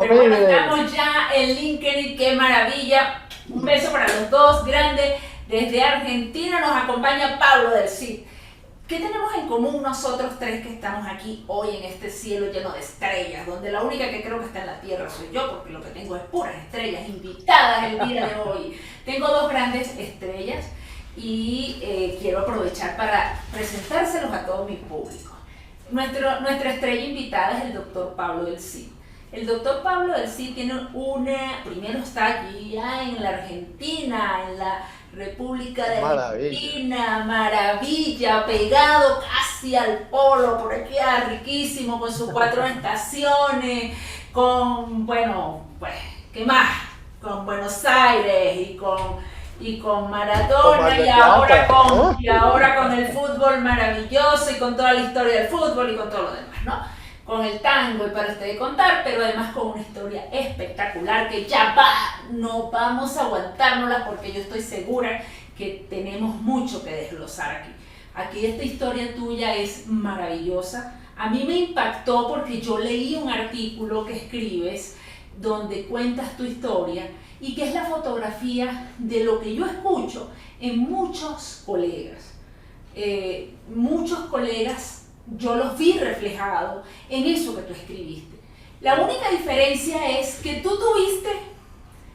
Pero bueno, Horrible. estamos ya en LinkedIn, qué maravilla. Un beso para los dos, grande. Desde Argentina nos acompaña Pablo del Cid. ¿Qué tenemos en común nosotros tres que estamos aquí hoy en este cielo lleno de estrellas? Donde la única que creo que está en la tierra soy yo, porque lo que tengo es puras estrellas invitadas el día de hoy. Tengo dos grandes estrellas y quiero aprovechar para presentárselos a todo mi público. Nuestra estrella invitada es el doctor Pablo del Cid. El doctor Pablo del Cid tiene primero está allí ya en la Argentina, en la República de Argentina, maravilla, pegado casi al polo, por aquí riquísimo, con sus 4 estaciones, con, bueno, pues, ¿qué más? Con Buenos Aires y con Maradona y ahora con el fútbol maravilloso y con toda la historia del fútbol y con todo lo demás, ¿no? Con el tango y para ustedes contar, pero además con una historia espectacular que ya no vamos a aguantárnosla porque yo estoy segura que tenemos mucho que desglosar aquí. Aquí esta historia tuya es maravillosa. A mí me impactó porque yo leí un artículo que escribes donde cuentas tu historia y que es la fotografía de lo que yo escucho en muchos colegas. Muchos colegas yo los vi reflejados en eso que tú escribiste. La única diferencia es que tú tuviste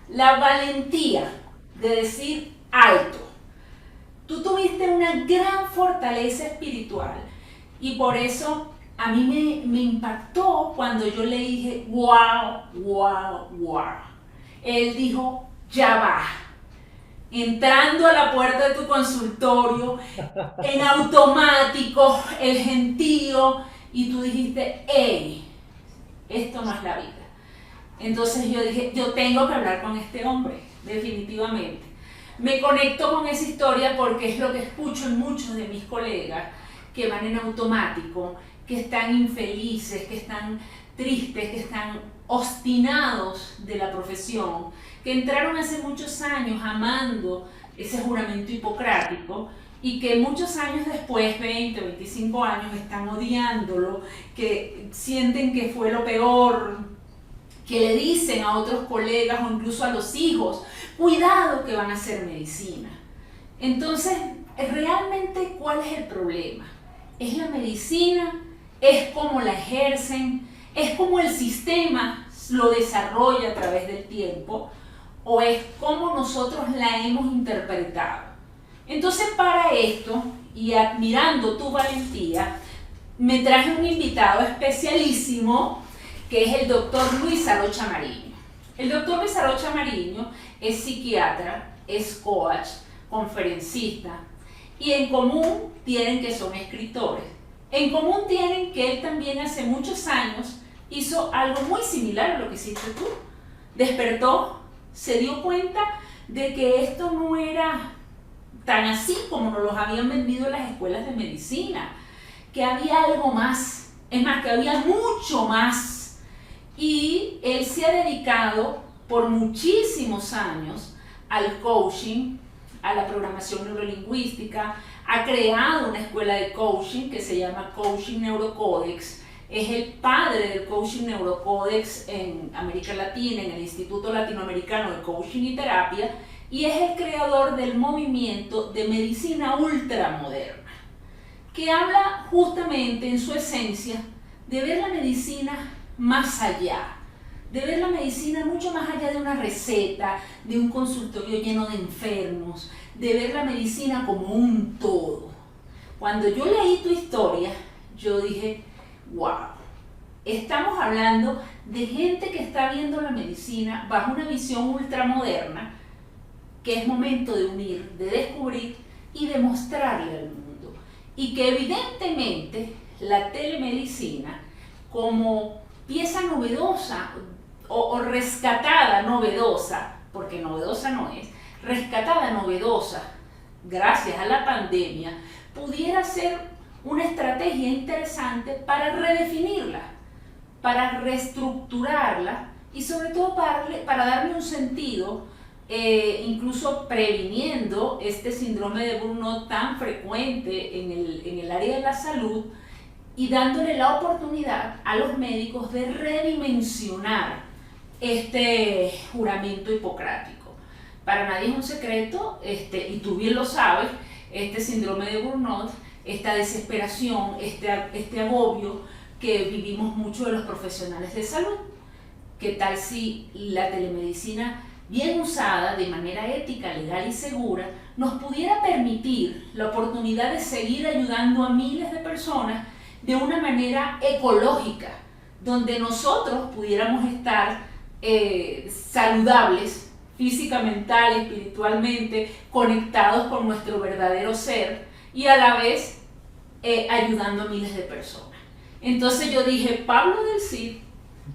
la valentía de decir alto. Tú tuviste una gran fortaleza espiritual y por eso a mí me impactó cuando yo le dije, wow, wow, wow. Él dijo, ya va. Entrando a la puerta de tu consultorio, en automático, el gentío, y tú dijiste, hey, esto no es la vida. Entonces yo dije, yo tengo que hablar con este hombre, definitivamente. Me conecto con esa historia porque es lo que escucho en muchos de mis colegas que van en automático, que están infelices, que están tristes, que están obstinados de la profesión, que entraron hace muchos años amando ese juramento hipocrático y que muchos años después, 20, 25 años, están odiándolo, que sienten que fue lo peor, que le dicen a otros colegas o incluso a los hijos, cuidado que van a hacer medicina. Entonces, realmente, ¿cuál es el problema? ¿Es la medicina? ¿Es cómo la ejercen? ¿Es cómo el sistema lo desarrolla a través del tiempo? ¿O es cómo nosotros la hemos interpretado? Entonces, para esto, y admirando tu valentía, me traje un invitado especialísimo, que es el doctor Luis Arocha Mariño. El doctor Luis Arocha Mariño es psiquiatra, es coach, conferencista, y en común tienen que son escritores. En común tienen que él también hace muchos años hizo algo muy similar a lo que hiciste tú. Despertó, se dio cuenta de que esto no era tan así como nos los habían vendido en las escuelas de medicina, que había algo más, es más, que había mucho más. Y él se ha dedicado por muchísimos años al coaching, a la programación neurolingüística, ha creado una escuela de coaching que se llama Coaching Neurocodex, es el padre del Coaching Neurocodex en América Latina, en el Instituto Latinoamericano de Coaching y Terapia, y es el creador del movimiento de medicina ultramoderna, que habla justamente en su esencia de ver la medicina más allá, de ver la medicina mucho más allá de una receta, de un consultorio lleno de enfermos, de ver la medicina como un todo. Cuando yo leí tu historia, yo dije, wow, estamos hablando de gente que está viendo la medicina bajo una visión ultramoderna, que es momento de unir, de descubrir y de mostrarle al mundo. Y que evidentemente la telemedicina, como pieza novedosa o rescatada novedosa, porque novedosa no es, rescatada novedosa, gracias a la pandemia, pudiera ser una estrategia interesante para redefinirla, para reestructurarla y sobre todo para darle un sentido, incluso previniendo este síndrome de burnout tan frecuente en el área de la salud y dándole la oportunidad a los médicos de redimensionar este juramento hipocrático. Para nadie es un secreto, y tú bien lo sabes, este síndrome de Burnout, esta desesperación, este agobio que vivimos muchos de los profesionales de salud. ¿Qué tal si la telemedicina, bien usada de manera ética, legal y segura, nos pudiera permitir la oportunidad de seguir ayudando a miles de personas de una manera ecológica, donde nosotros pudiéramos estar saludables física, mental, espiritualmente, conectados con nuestro verdadero ser y a la vez ayudando a miles de personas? Entonces yo dije, Pablo del Cid,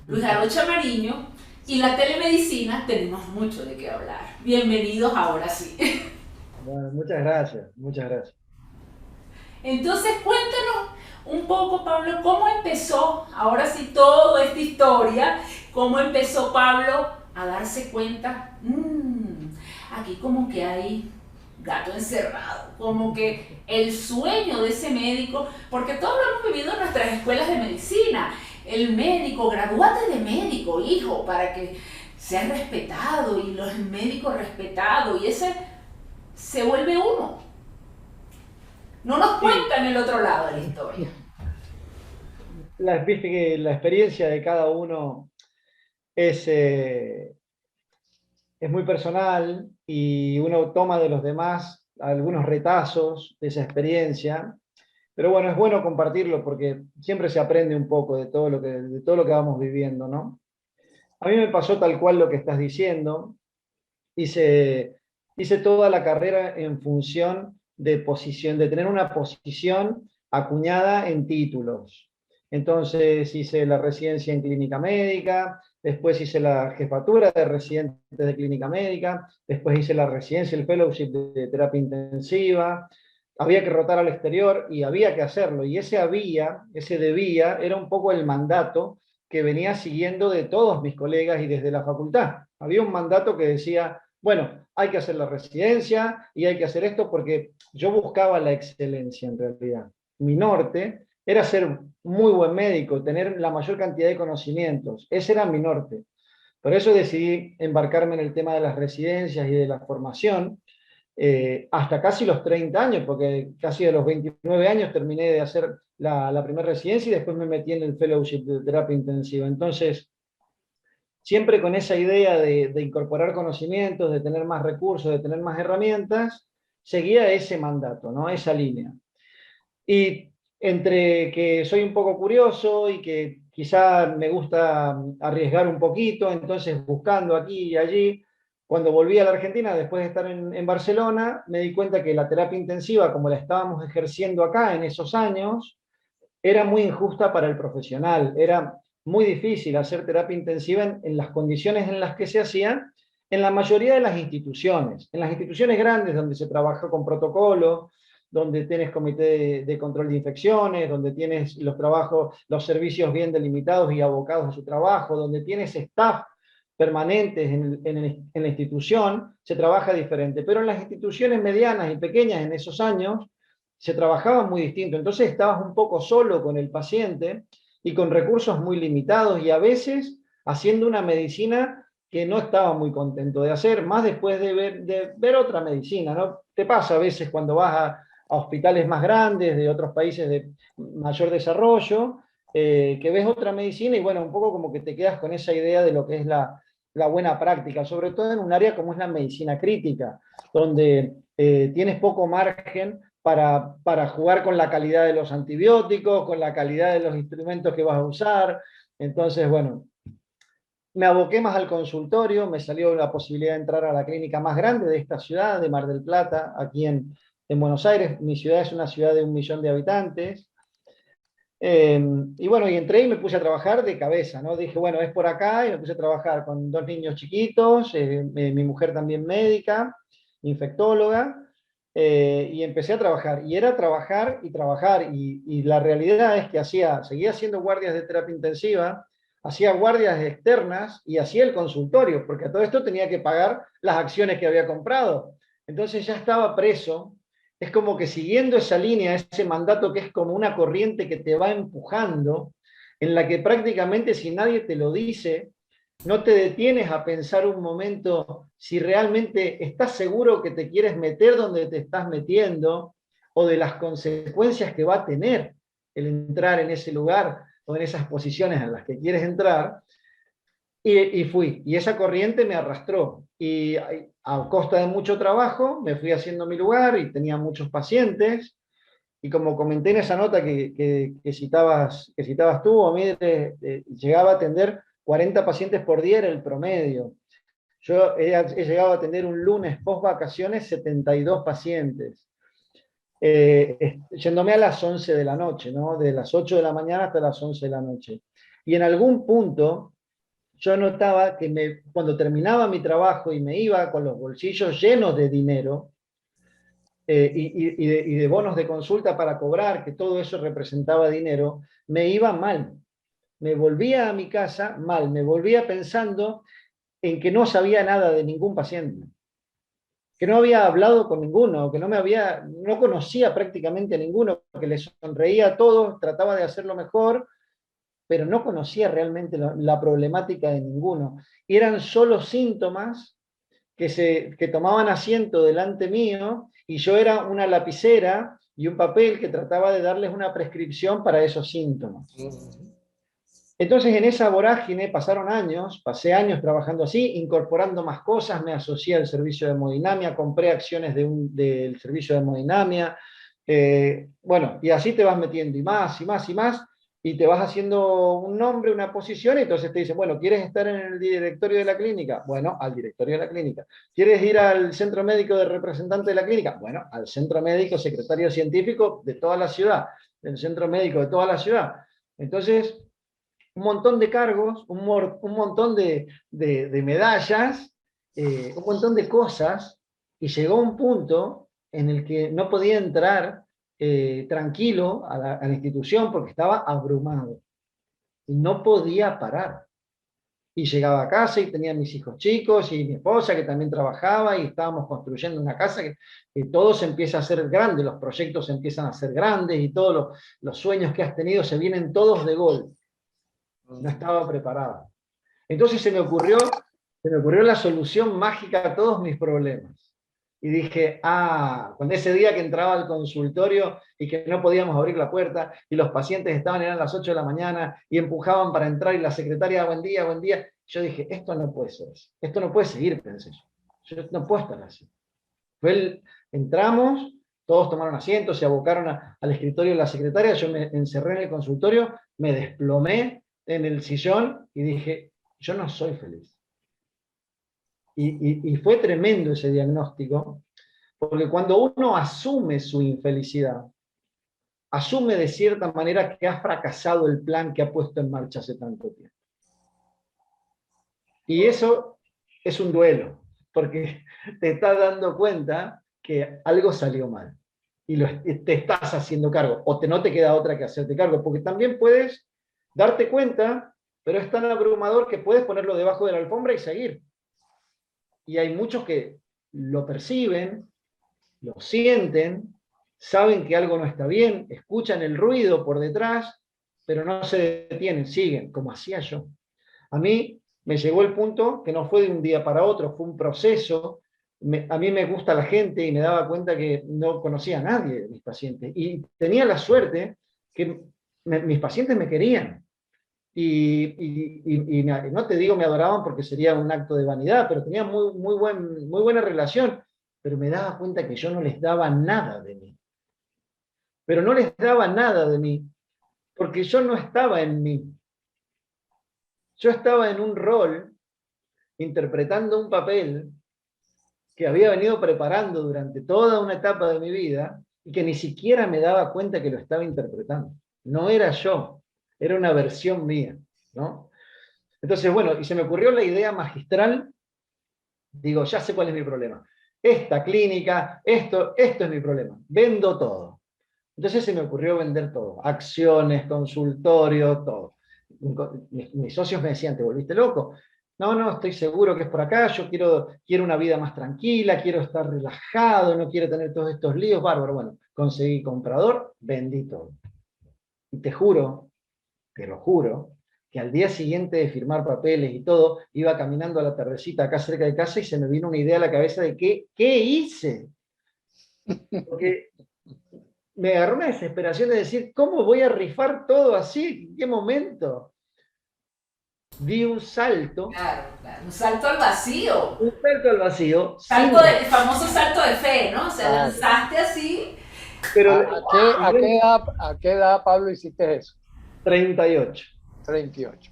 Luis Arocha Mariño y la telemedicina, tenemos mucho de qué hablar. Bienvenidos ahora sí. Bueno, muchas gracias, muchas gracias. Entonces cuéntanos un poco, Pablo, cómo empezó, ahora sí, toda esta historia, cómo empezó Pablo a darse cuenta, aquí como que hay gato encerrado, como que el sueño de ese médico, porque todos lo hemos vivido en nuestras escuelas de medicina, el médico, gradúate de médico, hijo, para que seas respetado y los médicos respetados, y ese se vuelve uno. No nos Sí, cuentan el otro lado de la historia. viste que la experiencia de cada uno es, eh, es muy personal y uno toma de los demás algunos retazos de esa experiencia, pero bueno, es bueno compartirlo porque siempre se aprende un poco de todo lo que vamos viviendo, ¿no? A mí me pasó tal cual lo que estás diciendo. Hice, hice toda la carrera en función de posición, de tener una posición acuñada en títulos. Entonces hice la residencia en clínica médica, después hice la jefatura de residentes de clínica médica, después hice la residencia, el fellowship de terapia intensiva. Había que rotar al exterior y había que hacerlo. Y ese debía, era un poco el mandato que venía siguiendo de todos mis colegas y desde la facultad. Había un mandato que decía, bueno, hay que hacer la residencia y hay que hacer esto porque yo buscaba la excelencia en realidad. Mi norte era ser muy buen médico, tener la mayor cantidad de conocimientos. Ese era mi norte. Por eso decidí embarcarme en el tema de las residencias y de la formación hasta casi los 30 años, porque casi a los 29 años terminé de hacer la primera residencia y después me metí en el fellowship de terapia intensiva. Entonces, siempre con esa idea de incorporar conocimientos, de tener más recursos, de tener más herramientas, seguía ese mandato, ¿no? Esa línea. Y entre que soy un poco curioso y que quizá me gusta arriesgar un poquito, entonces buscando aquí y allí, cuando volví a la Argentina, después de estar en Barcelona, me di cuenta que la terapia intensiva, como la estábamos ejerciendo acá en esos años, era muy injusta para el profesional, era muy difícil hacer terapia intensiva en las condiciones en las que se hacía en la mayoría de las instituciones. En las instituciones grandes donde se trabaja con protocolo, donde tienes comité de control de infecciones, donde tienes los trabajos, los servicios bien delimitados y abocados a su trabajo, donde tienes staff permanentes en la institución, se trabaja diferente. Pero en las instituciones medianas y pequeñas en esos años, se trabajaba muy distinto. Entonces estabas un poco solo con el paciente y con recursos muy limitados y a veces haciendo una medicina que no estaba muy contento de hacer, más después de ver otra medicina, ¿no? Te pasa a veces cuando vas a hospitales más grandes de otros países de mayor desarrollo, que ves otra medicina y bueno, un poco como que te quedas con esa idea de lo que es la buena práctica, sobre todo en un área como es la medicina crítica, donde tienes poco margen para jugar con la calidad de los antibióticos, con la calidad de los instrumentos que vas a usar. Entonces, bueno, me aboqué más al consultorio, me salió la posibilidad de entrar a la clínica más grande de esta ciudad, de Mar del Plata, aquí en Buenos Aires. Mi ciudad es una ciudad de 1 millón de habitantes. Y bueno, y entré y me puse a trabajar de cabeza, ¿no? Dije, bueno, es por acá, y me puse a trabajar con 2 niños chiquitos, mi mujer también médica, infectóloga, y empecé a trabajar. Y era trabajar y trabajar, y la realidad es que seguía haciendo guardias de terapia intensiva, hacía guardias externas y hacía el consultorio, porque a todo esto tenía que pagar las acciones que había comprado. Entonces ya estaba preso, es como que siguiendo esa línea, ese mandato que es como una corriente que te va empujando, en la que prácticamente si nadie te lo dice, no te detienes a pensar un momento si realmente estás seguro que te quieres meter donde te estás metiendo o de las consecuencias que va a tener el entrar en ese lugar o en esas posiciones en las que quieres entrar. Y fui, y esa corriente me arrastró. Y a costa de mucho trabajo me fui haciendo mi lugar y tenía muchos pacientes. Y como comenté en esa nota que citabas tú, a mí llegaba a atender 40 pacientes por día, era el promedio. Yo he llegado a atender un lunes post vacaciones 72 pacientes, yéndome a las 11 de la noche, ¿no? De las 8 de la mañana hasta las 11 de la noche. Y en algún punto yo notaba que cuando terminaba mi trabajo y me iba con los bolsillos llenos de dinero, y de bonos de consulta para cobrar, que todo eso representaba dinero, me iba mal. Me volvía a mi casa mal, me volvía pensando en que no sabía nada de ningún paciente, que no había hablado con ninguno, que no conocía prácticamente a ninguno, que le sonreía a todos, trataba de hacerlo mejor, pero no conocía realmente la problemática de ninguno. Y eran solo síntomas que tomaban asiento delante mío y yo era una lapicera y un papel que trataba de darles una prescripción para esos síntomas. Entonces en esa vorágine pasaron años, pasé años trabajando así, incorporando más cosas, me asocié al servicio de hemodinamia, compré acciones del servicio de hemodinamia, bueno, y así te vas metiendo y más y más y más, y te vas haciendo un nombre, una posición, y entonces te dicen, bueno, ¿quieres estar en el directorio de la clínica? Bueno, al directorio de la clínica. ¿Quieres ir al centro médico de representante de la clínica? Bueno, al centro médico, secretario científico de toda la ciudad, del centro médico de toda la ciudad. Entonces, un montón de cargos, un montón de medallas, un montón de cosas, y llegó un punto en el que no podía entrar tranquilo a la institución porque estaba abrumado y no podía parar. Y llegaba a casa y tenía mis hijos chicos y mi esposa que también trabajaba y estábamos construyendo una casa que todo se empieza a hacer grande, los proyectos se empiezan a ser grandes y todos los sueños que has tenido se vienen todos de golpe. No estaba preparado. Entonces se me ocurrió la solución mágica a todos mis problemas. Y dije, cuando ese día que entraba al consultorio y que no podíamos abrir la puerta y los pacientes eran las 8 de la mañana y empujaban para entrar y la secretaria, buen día, yo dije, esto no puede ser así. Esto no puede seguir, pensé yo. Yo no puedo estar así. Entramos, todos tomaron asientos, se abocaron al escritorio de la secretaria, yo me encerré en el consultorio, me desplomé en el sillón y dije, yo no soy feliz. Y fue tremendo ese diagnóstico, porque cuando uno asume su infelicidad, asume de cierta manera que ha fracasado el plan que ha puesto en marcha hace tanto tiempo. Y eso es un duelo, porque te estás dando cuenta que algo salió mal y te estás haciendo cargo, o no te queda otra que hacerte cargo, porque también puedes darte cuenta, pero es tan abrumador que puedes ponerlo debajo de la alfombra y seguir. Y hay muchos que lo perciben, lo sienten, saben que algo no está bien, escuchan el ruido por detrás, pero no se detienen, siguen, como hacía yo. A mí me llegó el punto que no fue de un día para otro, fue un proceso. A mí me gusta la gente y me daba cuenta que no conocía a nadie de mis pacientes. Y tenía la suerte que mis pacientes me querían. Y no te digo me adoraban porque sería un acto de vanidad, pero tenía muy buena relación. Pero me daba cuenta que yo no les daba nada de mí. Pero no les daba nada de mí porque yo no estaba en mí. Yo estaba en un rol interpretando un papel que había venido preparando durante toda una etapa de mi vida y que ni siquiera me daba cuenta que lo estaba interpretando. No era yo, era una versión mía, ¿no? Entonces, bueno, y se me ocurrió la idea magistral, digo, ya sé cuál es mi problema. Esta clínica, esto es mi problema, vendo todo. Entonces se me ocurrió vender todo, acciones, consultorio, todo. Mis socios me decían, ¿te volviste loco? No, estoy seguro que es por acá, yo quiero una vida más tranquila, quiero estar relajado, no quiero tener todos estos líos, bárbaro. Bueno, conseguí comprador, vendí todo. Y te lo juro, que al día siguiente de firmar papeles y todo, iba caminando a la tardecita acá cerca de casa y se me vino una idea a la cabeza de qué hice. Porque me agarró una desesperación de decir, ¿cómo voy a rifar todo así? ¿En qué momento? Di un salto, Claro, claro. Un salto al vacío. al vacío, Salto el famoso salto de fe, ¿no? O sea, Claro. lanzaste así. pero A qué edad, Pablo, hiciste eso? 38. 38.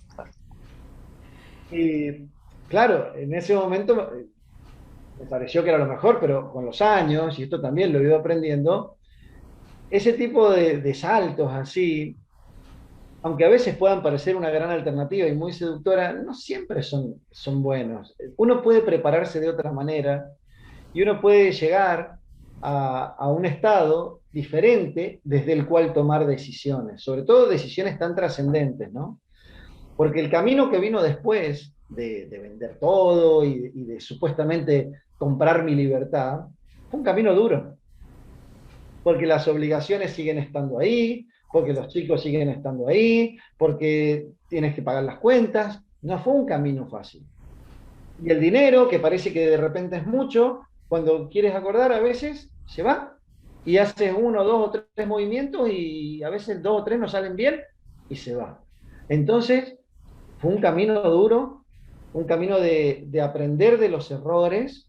Y claro, en ese momento me pareció que era lo mejor, pero con los años, y esto también lo he ido aprendiendo, ese tipo de saltos así, aunque a veces puedan parecer una gran alternativa y muy seductora, no siempre son buenos. Uno puede prepararse de otra manera y uno puede llegar a un estado diferente desde el cual tomar decisiones, sobre todo decisiones tan trascendentes, ¿no? Porque el camino que vino después de vender todo y de supuestamente comprar mi libertad, fue un camino duro, porque las obligaciones siguen estando ahí, porque los chicos siguen estando ahí, porque tienes que pagar las cuentas. No fue un camino fácil. Y el dinero, que parece que de repente es mucho, cuando quieres acordar, a veces se va y haces uno, dos o tres movimientos y a veces dos o tres no salen bien y se va. Entonces, fue un camino duro, un camino de aprender de los errores.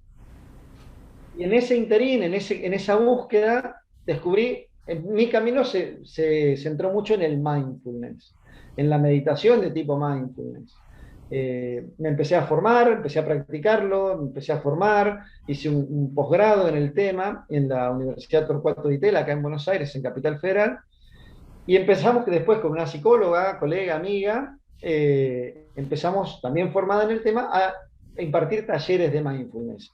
Y en ese interín, en esa búsqueda, descubrí, en mi camino se centró mucho en el mindfulness, en la meditación de tipo mindfulness. Me empecé a formar, empecé a practicarlo, me empecé a formar, hice un posgrado en el tema en la Universidad Torcuato Di Tella, acá en Buenos Aires, en Capital Federal, y empezamos después con una psicóloga, colega, amiga, empezamos también formada en el tema a impartir talleres de mindfulness.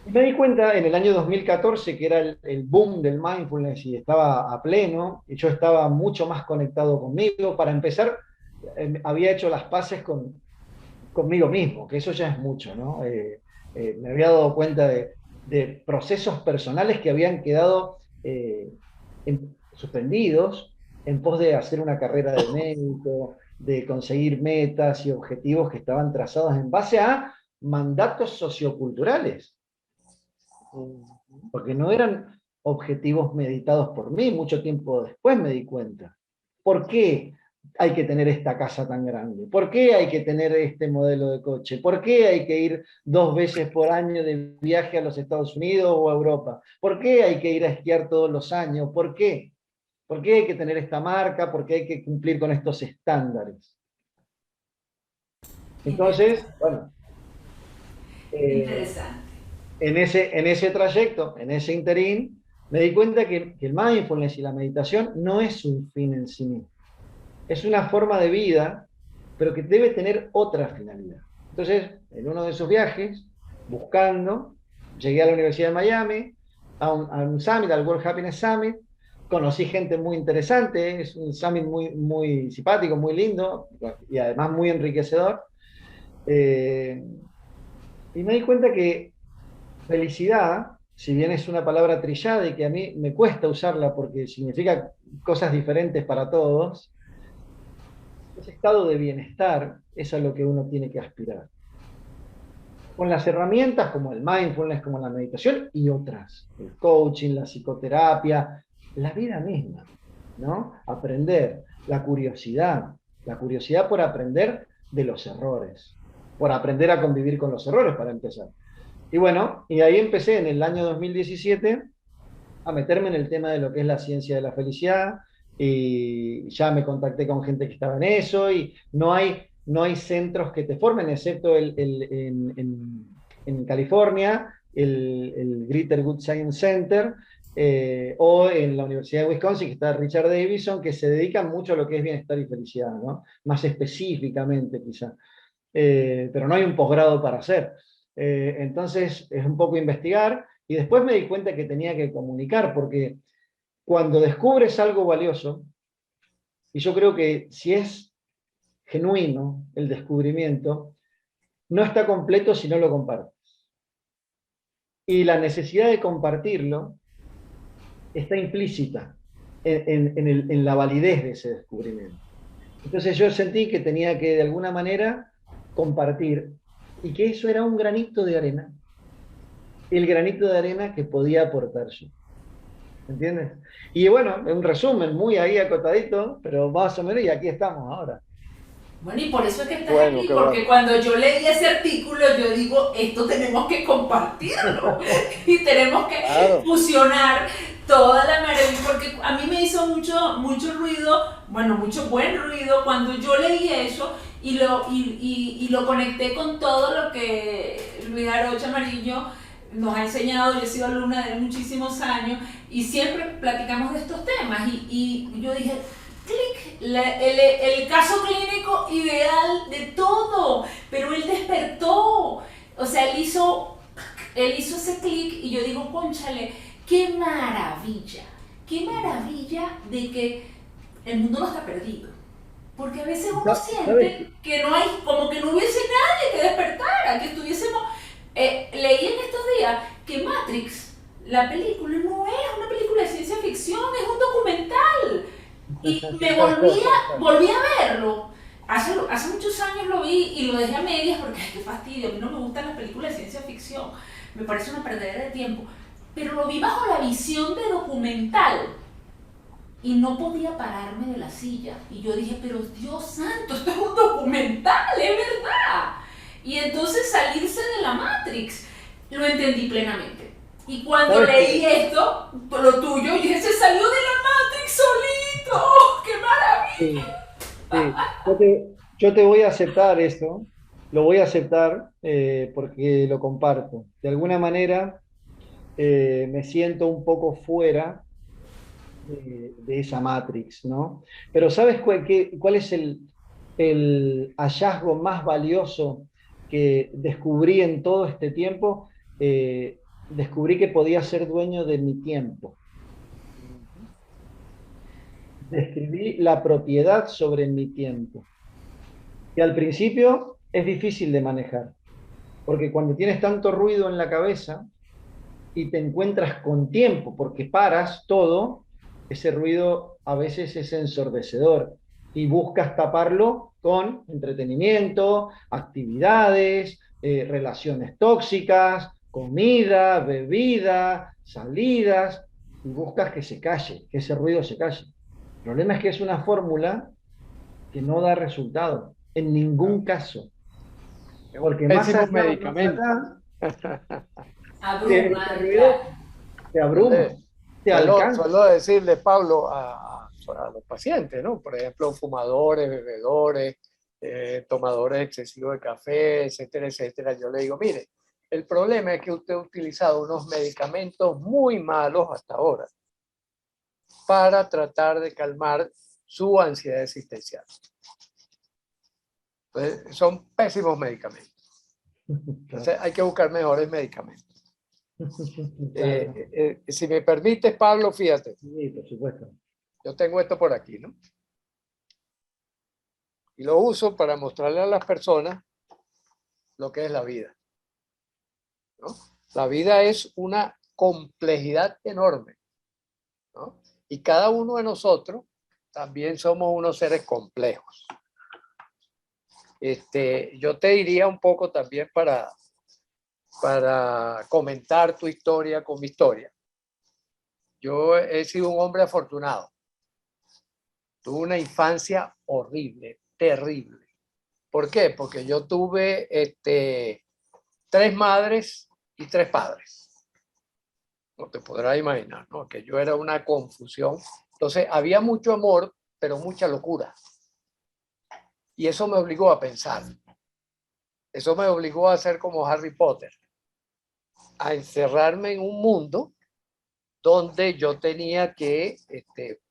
Y me di cuenta en el año 2014 que era el boom del mindfulness y estaba a pleno, y yo estaba mucho más conectado conmigo. Para empezar, había hecho las paces conmigo mismo, que eso ya es mucho, ¿no? Me había dado cuenta de procesos personales que habían quedado suspendidos en pos de hacer una carrera de médico, de conseguir metas y objetivos que estaban trazados en base a mandatos socioculturales, porque no eran objetivos meditados por mí. Mucho tiempo después me di cuenta. ¿Por qué hay que tener esta casa tan grande? ¿Por qué hay que tener este modelo de coche? ¿Por qué hay que ir 2 veces por año de viaje a los Estados Unidos o a Europa? ¿Por qué hay que ir a esquiar todos los años? ¿Por qué? ¿Por qué hay que tener esta marca? ¿Por qué hay que cumplir con estos estándares? Entonces, bueno, Interesante. en ese trayecto, en ese interín, me di cuenta que el mindfulness y la meditación no es un fin en sí mismo. Es una forma de vida, pero que debe tener otra finalidad. Entonces, en uno de esos viajes, buscando, llegué a la Universidad de Miami, a un summit, al World Happiness Summit, conocí gente muy interesante, es un summit muy simpático, muy lindo, y además muy enriquecedor. Y me di cuenta que felicidad, si bien es una palabra trillada y que a mí me cuesta usarla porque significa cosas diferentes para todos, ese estado de bienestar es a lo que uno tiene que aspirar. Con las herramientas como el mindfulness, como la meditación y otras, el coaching, la psicoterapia, la vida misma, ¿no? Aprender, la curiosidad por aprender de los errores, por aprender a convivir con los errores para empezar. Y bueno, y ahí empecé en el año 2017 a meterme en el tema de lo que es la ciencia de la felicidad, y ya me contacté con gente que estaba en eso, y no hay centros que te formen, excepto en California, el Greater Good Science Center, o en la Universidad de Wisconsin, que está Richard Davidson, que se dedican mucho a lo que es bienestar y felicidad, ¿no? Más específicamente quizá. Pero no hay un posgrado para hacer. Entonces es un poco investigar, y después me di cuenta que tenía que comunicar, porque cuando descubres algo valioso, y yo creo que si es genuino el descubrimiento, no está completo si no lo compartes. Y la necesidad de compartirlo está implícita en la validez de ese descubrimiento. Entonces yo sentí que tenía que de alguna manera compartir y que eso era un granito de arena, el granito de arena que podía aportar yo. ¿Entiendes? Y bueno, en un resumen muy ahí acotadito, pero más o menos y aquí estamos ahora. Bueno, y por eso es que estás Bueno, aquí, qué porque bueno. cuando yo leí ese artículo, yo digo, esto tenemos que compartirlo y tenemos que Claro. fusionar toda la maravilla, porque a mí me hizo mucho ruido, bueno, mucho buen ruido cuando yo leí eso y lo conecté con todo lo que Luis Arocha Amarillo nos ha enseñado. Yo he sido alumna de él muchísimos años y siempre platicamos de estos temas y yo dije, clic, el caso clínico ideal de todo, pero él despertó, o sea, él hizo ese clic y yo digo, cónchale, qué maravilla de que el mundo no está perdido. Porque a veces uno ¿Sabes? siente que no hay, como que no hubiese nadie que despertara, que estuviésemos. Leí en estos días que Matrix, la película, no es una película de ciencia ficción, es un documental. Y volví a verlo. Hace muchos años lo vi y lo dejé a medias porque ay, qué fastidio, a mí no me gustan las películas de ciencia ficción, me parece una perdedera de tiempo. Pero lo vi bajo la visión de documental y no podía pararme de la silla. Y yo dije, pero Dios santo, esto es un documental, es verdad. Y entonces salirse de la Matrix, lo entendí plenamente. Y cuando ¿Sabes leí qué? esto, lo tuyo, y dije, se salió de la Matrix solito. ¡Qué Sí, maravilla! sí. Yo te voy a aceptar eso, lo voy a aceptar porque lo comparto. De alguna manera me siento un poco fuera de esa Matrix, ¿no? Pero ¿sabes cuál es el hallazgo más valioso que descubrí en todo este tiempo? Descubrí que podía ser dueño de mi tiempo. Descubrí la propiedad sobre mi tiempo. Y al principio es difícil de manejar, porque cuando tienes tanto ruido en la cabeza, y te encuentras con tiempo, porque paras todo, ese ruido a veces es ensordecedor y buscas taparlo con entretenimiento, actividades, relaciones tóxicas, comida, bebida, salidas, y buscas que se calle, que ese ruido se calle. El problema es que es una fórmula que no da resultado en ningún caso, Es un porque pésimo medicamento. ese Abruma, ruido claro. te Yo abruma, te alcanza. suelo decirle, Pablo, a los pacientes, ¿no? Por ejemplo, fumadores, bebedores, tomadores excesivos de café, etcétera, etcétera. Yo le digo, mire, el problema es que usted ha utilizado unos medicamentos muy malos hasta ahora para tratar de calmar su ansiedad existencial. Entonces, son pésimos medicamentos. Entonces, hay que buscar mejores medicamentos. Claro, Si me permites, Pablo, fíjate, sí, por supuesto. yo tengo esto por aquí, ¿no? Y lo uso para mostrarle a las personas lo que es la vida, ¿no? La vida es una complejidad enorme, ¿no? Y cada uno de nosotros también somos unos seres complejos. Yo te diría un poco también para comentar tu historia con mi historia. Yo he sido un hombre afortunado. Tuve una infancia horrible, terrible. ¿Por qué? Porque yo tuve 3 madres y 3 padres. No te podrás imaginar, ¿no? Que yo era una confusión. Entonces, había mucho amor, pero mucha locura. Y eso me obligó a pensar. Eso me obligó a ser como Harry Potter, a encerrarme en un mundo donde yo tenía que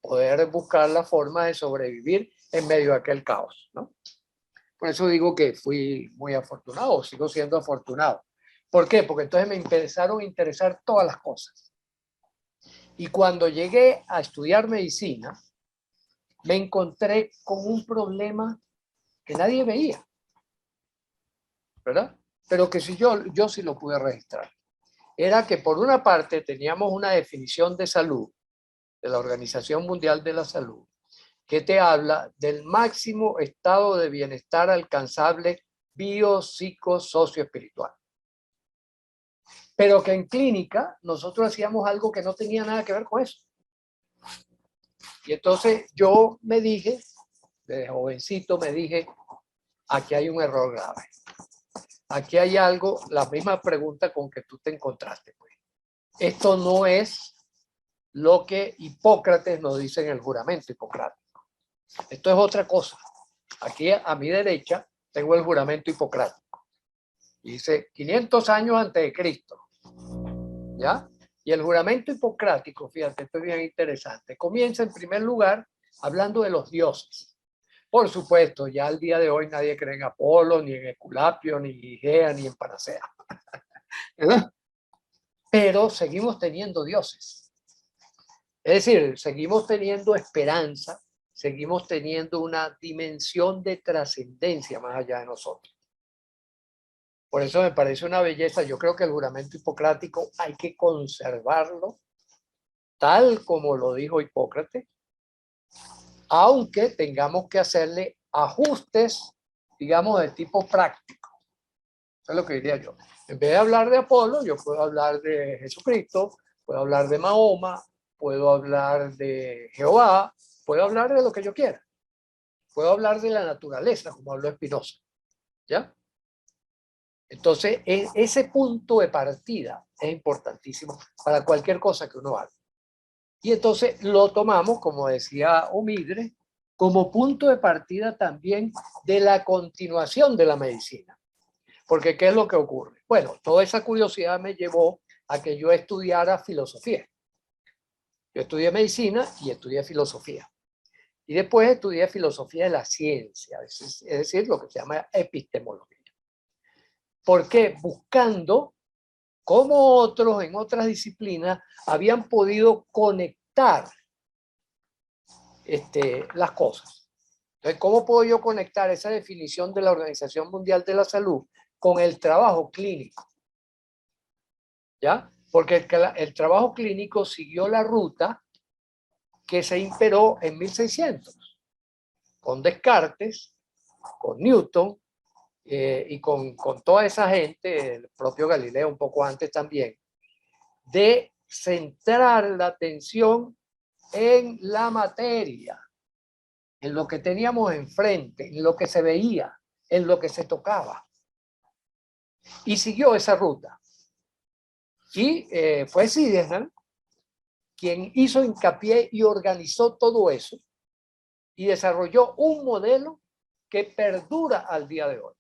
poder buscar la forma de sobrevivir en medio de aquel caos, ¿no? Por eso digo que fui muy afortunado, sigo siendo afortunado. ¿Por qué? Porque entonces me empezaron a interesar todas las cosas. Y cuando llegué a estudiar medicina, me encontré con un problema que nadie veía, ¿verdad? Pero que si yo sí lo pude registrar. Era que por una parte teníamos una definición de salud de la Organización Mundial de la Salud que te habla del máximo estado de bienestar alcanzable biopsico-socioespiritual. Pero que en clínica nosotros hacíamos algo que no tenía nada que ver con eso. Y entonces yo me dije, de jovencito me dije, aquí hay un error grave. Aquí hay algo, la misma pregunta con que tú te encontraste. Pues. Esto no es lo que Hipócrates nos dice en el juramento hipocrático. Esto es otra cosa. Aquí a mi derecha tengo el juramento hipocrático. Dice 500 años antes de Cristo. ¿Ya? Y el juramento hipocrático, fíjate, esto es bien interesante. Comienza en primer lugar hablando de los dioses. Por supuesto, ya al día de hoy nadie cree en Apolo, ni en Esculapio, ni en Igea, ni en Panacea. ¿Verdad? Pero seguimos teniendo dioses. Es decir, seguimos teniendo esperanza, seguimos teniendo una dimensión de trascendencia más allá de nosotros. Por eso me parece una belleza. Yo creo que el juramento hipocrático hay que conservarlo tal como lo dijo Hipócrates, aunque tengamos que hacerle ajustes, digamos, de tipo práctico. Eso es lo que diría yo. En vez de hablar de Apolo, yo puedo hablar de Jesucristo, puedo hablar de Mahoma, puedo hablar de Jehová, puedo hablar de lo que yo quiera. Puedo hablar de la naturaleza, como habló Spinoza. ¿Ya? Entonces, ese punto de partida es importantísimo para cualquier cosa que uno haga. Y entonces lo tomamos, como decía Omidre, como punto de partida también de la continuación de la medicina. Porque, ¿qué es lo que ocurre? Bueno, toda esa curiosidad me llevó a que yo estudiara filosofía. Yo estudié medicina y estudié filosofía. Y después estudié filosofía de la ciencia, es decir, lo que se llama epistemología. ¿Por qué? Buscando cómo otros en otras disciplinas habían podido conectar las cosas. Entonces, ¿cómo puedo yo conectar esa definición de la Organización Mundial de la Salud con el trabajo clínico? ¿Ya? Porque el trabajo clínico siguió la ruta que se imperó en 1600, con Descartes, con Newton y con toda esa gente, el propio Galileo un poco antes también, de centrar la atención en la materia, en lo que teníamos enfrente, en lo que se veía, en lo que se tocaba. Y siguió esa ruta. Y fue Siderman quien hizo hincapié y organizó todo eso y desarrolló un modelo que perdura al día de hoy.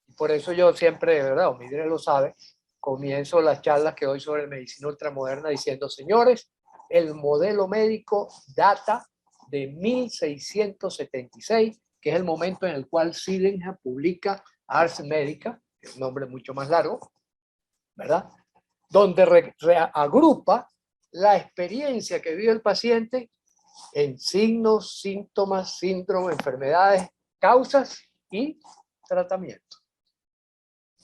Y por eso yo siempre, de verdad, Omidre lo sabe, comienzo las charlas que doy sobre medicina ultramoderna diciendo, señores, el modelo médico data de 1676, que es el momento en el cual Sydenham publica Ars Medica, que es un nombre mucho más largo, ¿verdad? Donde agrupa la experiencia que vive el paciente en signos, síntomas, síndromes, enfermedades, causas y tratamiento.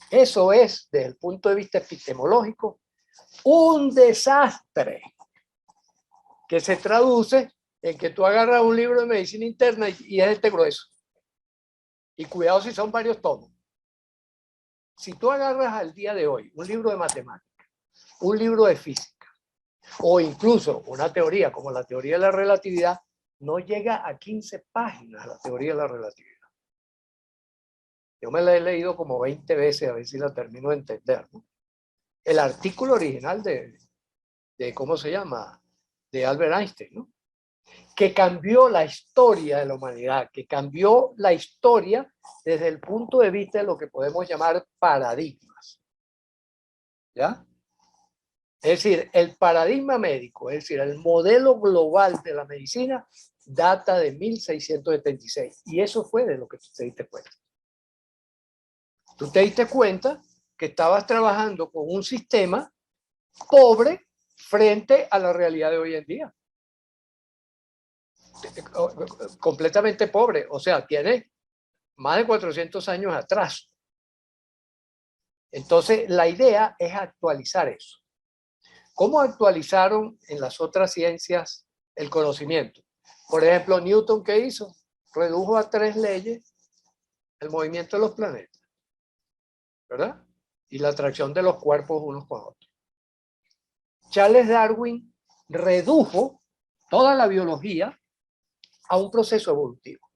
Eso es, desde el punto de vista epistemológico, un desastre que se traduce en que tú agarras un libro de medicina interna y es grueso. Y cuidado si son varios tomos. Si tú agarras al día de hoy un libro de matemáticas, un libro de física, o incluso una teoría como la teoría de la relatividad, no llega a 15 páginas la teoría de la relatividad. Yo me la he leído como 20 veces a ver si la termino de entender, ¿no? El artículo original de ¿cómo se llama? De Albert Einstein, ¿no? Que cambió la historia de la humanidad, que cambió la historia desde el punto de vista de lo que podemos llamar paradigmas. ¿Ya? Es decir, el paradigma médico, es decir, el modelo global de la medicina data de 1676. Y eso fue de lo que tú te diste cuenta. Tú te diste cuenta que estabas trabajando con un sistema pobre frente a la realidad de hoy en día. Completamente pobre. O sea, tiene más de 400 años atrás. Entonces, la idea es actualizar eso. ¿Cómo actualizaron en las otras ciencias el conocimiento? Por ejemplo, Newton, ¿qué hizo? Redujo a 3 leyes el movimiento de los planetas, ¿verdad? Y la atracción de los cuerpos unos con otros. Charles Darwin redujo toda la biología a un proceso evolutivo.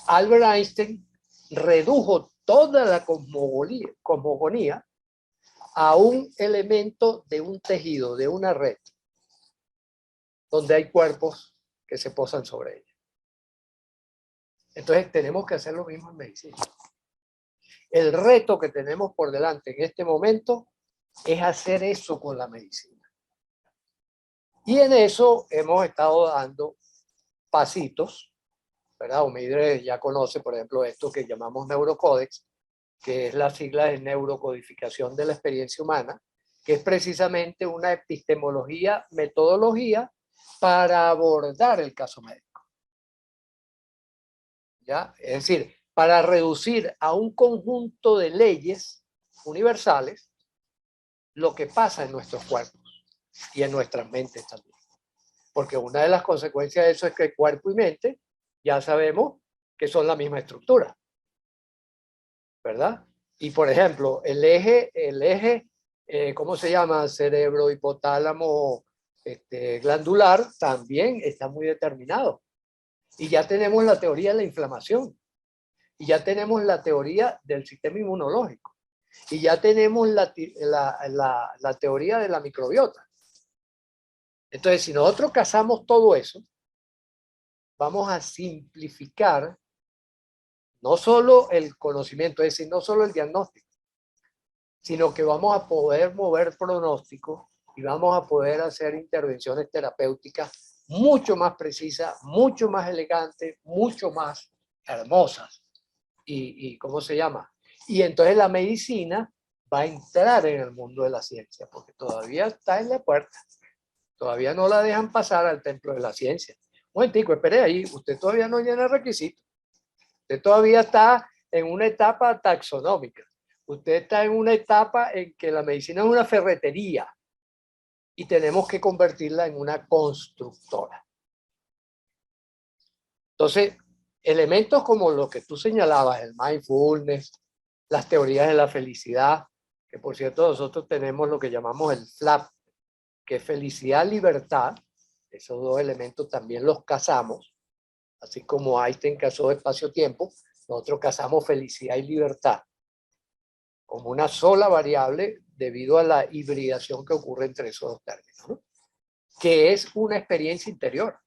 Albert Einstein redujo toda la cosmogonía a un elemento de un tejido, de una red, donde hay cuerpos que se posan sobre ella. Entonces tenemos que hacer lo mismo en medicina. El reto que tenemos por delante en este momento es hacer eso con la medicina. Y en eso hemos estado dando pasitos, ¿verdad? Omeidre ya conoce, por ejemplo, esto que llamamos neurocódex, que es la sigla de neurocodificación de la experiencia humana, que es precisamente una epistemología, metodología para abordar el caso médico. ¿Ya? Es decir, para reducir a un conjunto de leyes universales lo que pasa en nuestros cuerpos y en nuestras mentes también. Porque una de las consecuencias de eso es que cuerpo y mente ya sabemos que son la misma estructura, ¿verdad? Y por ejemplo, el eje ¿cómo se llama? Cerebro, hipotálamo, glandular, también está muy determinado. Y ya tenemos la teoría de la inflamación. Y ya tenemos la teoría del sistema inmunológico. Y ya tenemos la teoría de la microbiota. Entonces, si nosotros casamos todo eso, vamos a simplificar no solo el conocimiento, es decir, no solo el diagnóstico, sino que vamos a poder mover pronósticos y vamos a poder hacer intervenciones terapéuticas mucho más precisas, mucho más elegantes, mucho más hermosas. Y ¿cómo se llama? Y entonces la medicina va a entrar en el mundo de la ciencia, porque todavía está en la puerta. Todavía no la dejan pasar al templo de la ciencia. Un momentico, espere ahí, usted todavía no llena el requisito. Usted todavía está en una etapa taxonómica. Usted está en una etapa en que la medicina es una ferretería y tenemos que convertirla en una constructora. Entonces, elementos como lo que tú señalabas, el mindfulness, las teorías de la felicidad, que por cierto nosotros tenemos lo que llamamos el FLAP, que es felicidad, libertad, esos dos elementos también los casamos, así como Einstein casó espacio-tiempo, nosotros casamos felicidad y libertad como una sola variable debido a la hibridación que ocurre entre esos dos términos, ¿no? Que es una experiencia interior.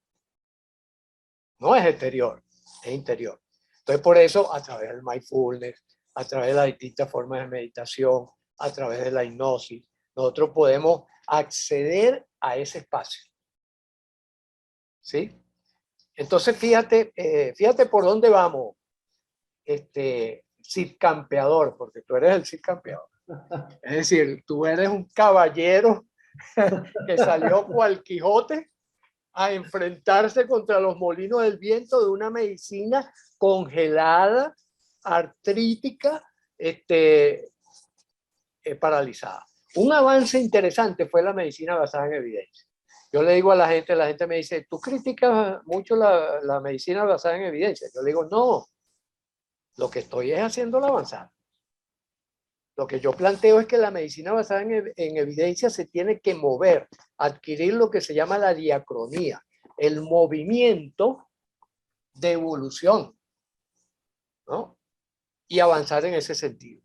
No es exterior, es interior. Entonces, por eso, a través del mindfulness, a través de las distintas formas de meditación, a través de la hipnosis, nosotros podemos acceder a ese espacio. ¿Sí? Entonces, fíjate por dónde vamos, Cid Campeador, porque tú eres el Cid Campeador. Es decir, tú eres un caballero que salió cual Quijote a enfrentarse contra los molinos del viento de una medicina congelada, artrítica, paralizada. Un avance interesante fue la medicina basada en evidencia. Yo le digo a la gente me dice, ¿tú criticas mucho la medicina basada en evidencia? Yo le digo, no, lo que estoy es haciéndola avanzar. Lo que yo planteo es que la medicina basada en evidencia se tiene que mover, adquirir lo que se llama la diacronía, el movimiento de evolución, ¿no? Y avanzar en ese sentido.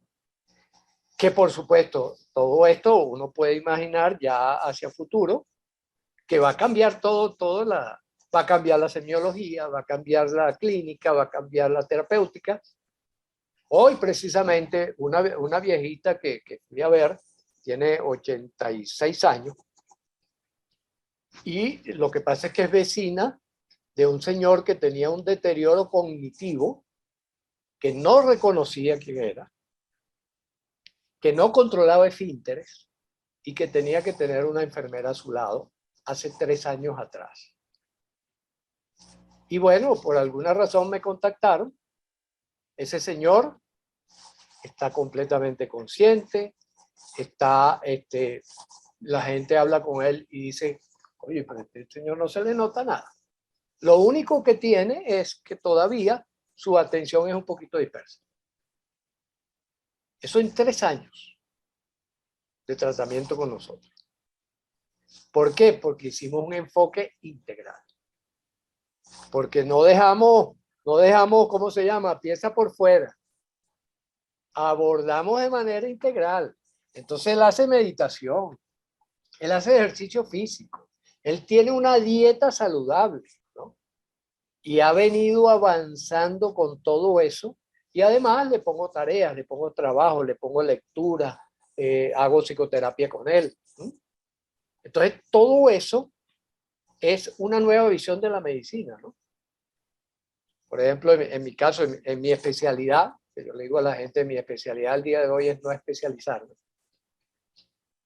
Que por supuesto, todo esto uno puede imaginar ya hacia futuro, que va a cambiar va a cambiar la semiología, va a cambiar la clínica, va a cambiar la terapéutica. Hoy precisamente una viejita que fui a ver, tiene 86 años, y lo que pasa es que es vecina de un señor que tenía un deterioro cognitivo, que no reconocía quién era, que no controlaba esfínteres y que tenía que tener una enfermera a su lado hace 3 años atrás. Y bueno, por alguna razón me contactaron. Ese señor está completamente consciente, la gente habla con él y dice, Oye, pero este señor no se le nota nada. Lo único que tiene es que todavía su atención es un poquito dispersa. Eso en 3 años de tratamiento con nosotros. ¿Por qué? Porque hicimos un enfoque integral. Porque no dejamos, ¿cómo se llama? Pieza por fuera. Abordamos de manera integral. Entonces él hace meditación, él hace ejercicio físico, él tiene una dieta saludable, ¿no? Y ha venido avanzando con todo eso. Y además le pongo tareas, le pongo trabajo, le pongo lectura, hago psicoterapia con él. Entonces, todo eso es una nueva visión de la medicina, ¿no? Por ejemplo, en mi caso, en mi especialidad, que yo le digo a la gente, mi especialidad al día de hoy es no especializarme.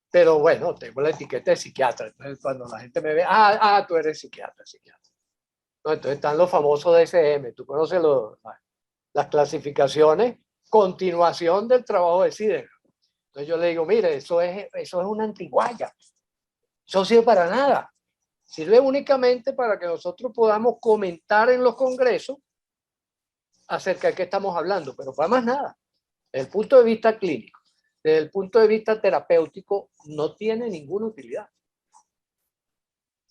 Pero bueno, tengo la etiqueta de psiquiatra. Entonces, cuando la gente me ve, tú eres psiquiatra. No, entonces están los famosos DSM. Tú conoces las clasificaciones, continuación del trabajo de Sider. Entonces yo le digo, mire, eso es una antiguaya. Eso no sirve para nada. Sirve únicamente para que nosotros podamos comentar en los congresos acerca de qué estamos hablando, pero para más nada. Desde el punto de vista clínico, desde el punto de vista terapéutico, no tiene ninguna utilidad.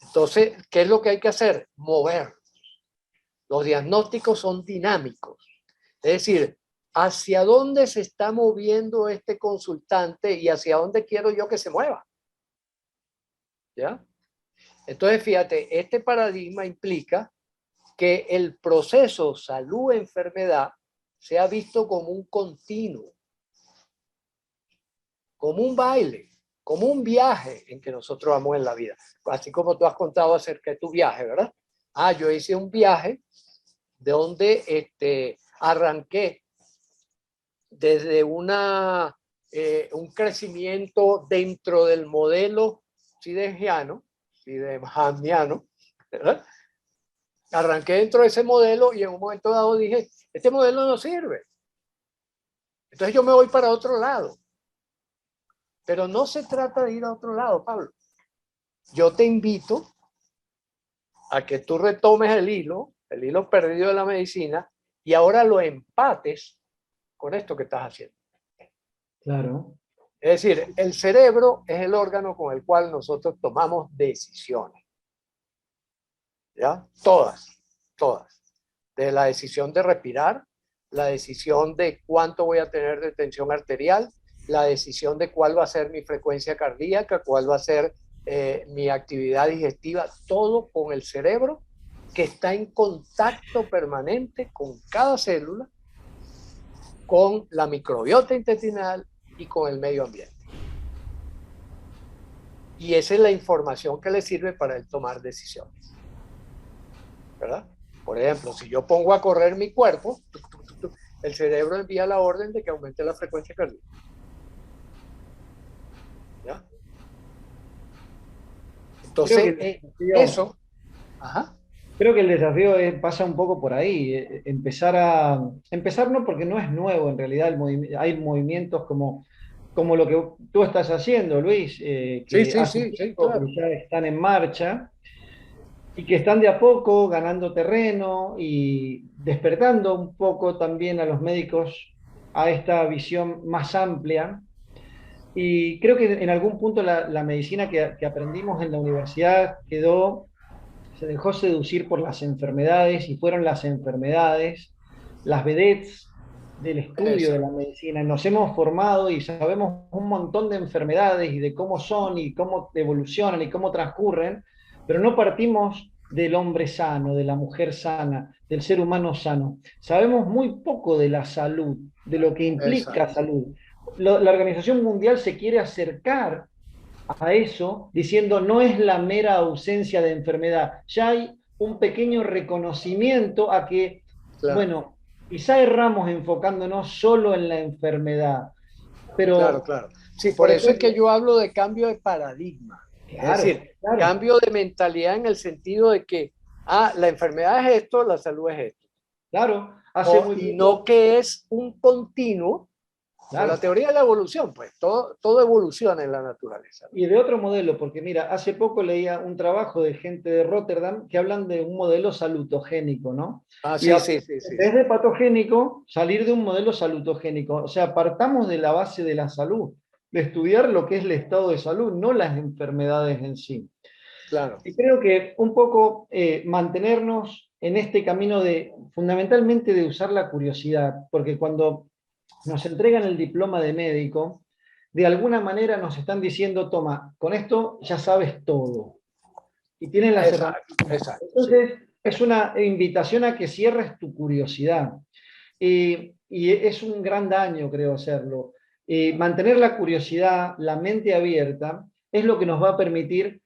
Entonces, ¿qué es lo que hay que hacer? Mover. Los diagnósticos son dinámicos. Es decir, hacia dónde se está moviendo este consultante y hacia dónde quiero yo que se mueva. ¿Ya? Entonces, fíjate, este paradigma implica que el proceso salud-enfermedad sea visto como un continuo, como un baile, como un viaje en que nosotros vamos en la vida. Así como tú has contado acerca de tu viaje, ¿verdad? Yo hice un viaje de donde arranqué desde un crecimiento dentro del modelo sideriano, ¿verdad? Arranqué dentro de ese modelo y en un momento dado dije, este modelo no sirve. Entonces yo me voy para otro lado. Pero no se trata de ir a otro lado, Pablo. Yo te invito a que tú retomes el hilo perdido de la medicina, y ahora lo empates con esto que estás haciendo. Claro. Es decir, el cerebro es el órgano con el cual nosotros tomamos decisiones. ¿Ya? Todas. De la decisión de respirar, la decisión de cuánto voy a tener de tensión arterial, la decisión de cuál va a ser mi frecuencia cardíaca, cuál va a ser mi actividad digestiva, todo con el cerebro, que está en contacto permanente con cada célula, con la microbiota intestinal y con el medio ambiente. Y esa es la información que le sirve para él tomar decisiones, ¿verdad? Por ejemplo, si yo pongo a correr mi cuerpo, el cerebro envía la orden de que aumente la frecuencia cardíaca. ¿Ya? Entonces, eso... Ajá. Creo que el desafío pasa un poco por ahí, empezar no, porque no es nuevo en realidad, hay movimientos como lo que tú estás haciendo, Luis, que hace tiempo claro. que ya están en marcha y que están de a poco ganando terreno y despertando un poco también a los médicos a esta visión más amplia. Y creo que en algún punto la medicina que aprendimos en la universidad se dejó seducir por las enfermedades, y fueron las enfermedades las vedettes del estudio de la medicina. Nos hemos formado y sabemos un montón de enfermedades y de cómo son y cómo evolucionan y cómo transcurren, pero no partimos del hombre sano, de la mujer sana, del ser humano sano. Sabemos muy poco de la salud, de lo que implica salud. La Organización Mundial se quiere acercar a eso diciendo no es la mera ausencia de enfermedad, ya hay un pequeño reconocimiento a que, bueno, quizá erramos enfocándonos solo en la enfermedad, pero... Claro. Sí, por eso es que yo hablo de cambio de paradigma. Claro, es decir, cambio de mentalidad en el sentido de que, la enfermedad es esto, la salud es esto. Claro, Y no que es un continuo Con Claro. la teoría de la evolución, pues todo evoluciona en la naturaleza. Y de otro modelo, porque mira, hace poco leía un trabajo de gente de Rotterdam que hablan de un modelo salutogénico, ¿no? Ah, Y sí, sí, sí, sí, en sí. vez de patogénico, salir de un modelo salutogénico. O sea, partamos de la base de la salud, de estudiar lo que es el estado de salud, no las enfermedades en sí. Claro. Y creo que un poco mantenernos en este camino de, fundamentalmente, de usar la curiosidad, porque cuando nos entregan el diploma de médico, de alguna manera nos están diciendo, toma, con esto ya sabes todo. Y tienen las Exacto, herramientas. exacto, sí. Entonces, es una invitación a que cierres tu curiosidad. Y es un gran daño, creo, hacerlo. Mantener la curiosidad, la mente abierta, es lo que nos va a permitir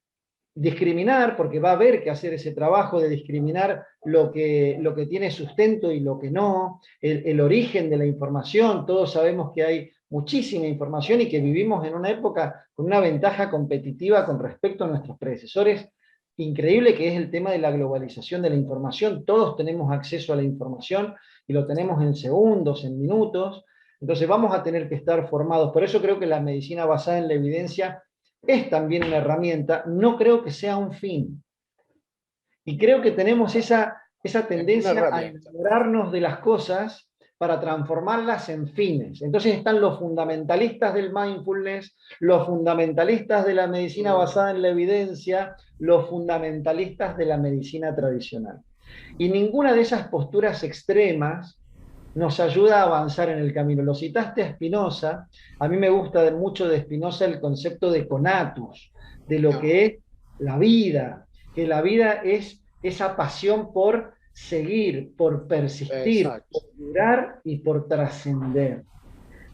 discriminar, porque va a haber que hacer ese trabajo de discriminar lo que tiene sustento y lo que no, el origen de la información. Todos sabemos que hay muchísima información y que vivimos en una época con una ventaja competitiva con respecto a nuestros predecesores increíble, que es el tema de la globalización de la información. Todos tenemos acceso a la información y lo tenemos en segundos, en minutos. Entonces vamos a tener que estar formados. Por eso creo que la medicina basada en la evidencia es también una herramienta, no creo que sea un fin. Y creo que tenemos esa Es una tendencia a herramienta. enamorarnos de las cosas para transformarlas en fines. Entonces están los fundamentalistas del mindfulness, los fundamentalistas de la medicina basada en la evidencia, los fundamentalistas de la medicina tradicional. Y ninguna de esas posturas extremas nos ayuda a avanzar en el camino. Lo citaste a Spinoza, a mí me gusta mucho de Spinoza el concepto de conatus, de lo que es la vida, que la vida es esa pasión por seguir, por persistir, Exacto. por durar y por trascender.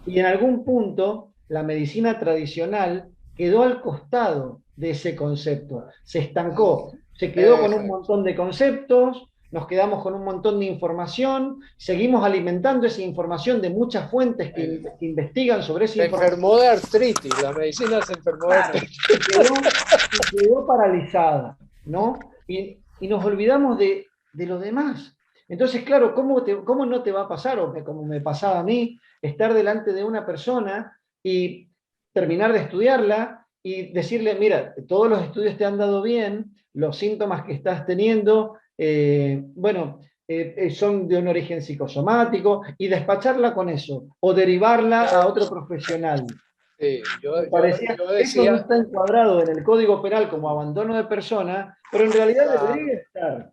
Y en algún punto la medicina tradicional quedó al costado de ese concepto, se estancó, se quedó con un Exacto. montón de conceptos, nos quedamos con un montón de información, seguimos alimentando esa información de muchas fuentes que investigan sobre esa Se información. enfermó de artritis, la medicina se enfermó de Claro, artritis. quedó paralizada, ¿no? Y nos olvidamos de lo demás. Entonces, claro, ¿cómo no te va a pasar, o como me pasaba a mí, estar delante de una persona y terminar de estudiarla y decirle, mira, todos los estudios te han dado bien, los síntomas que estás teniendo, son de un origen psicosomático, y despacharla con eso, o derivarla a otro profesional? Sí, Me parecía, yo eso no decía, está encuadrado en el Código Penal como abandono de persona, pero en realidad claro, debería estar.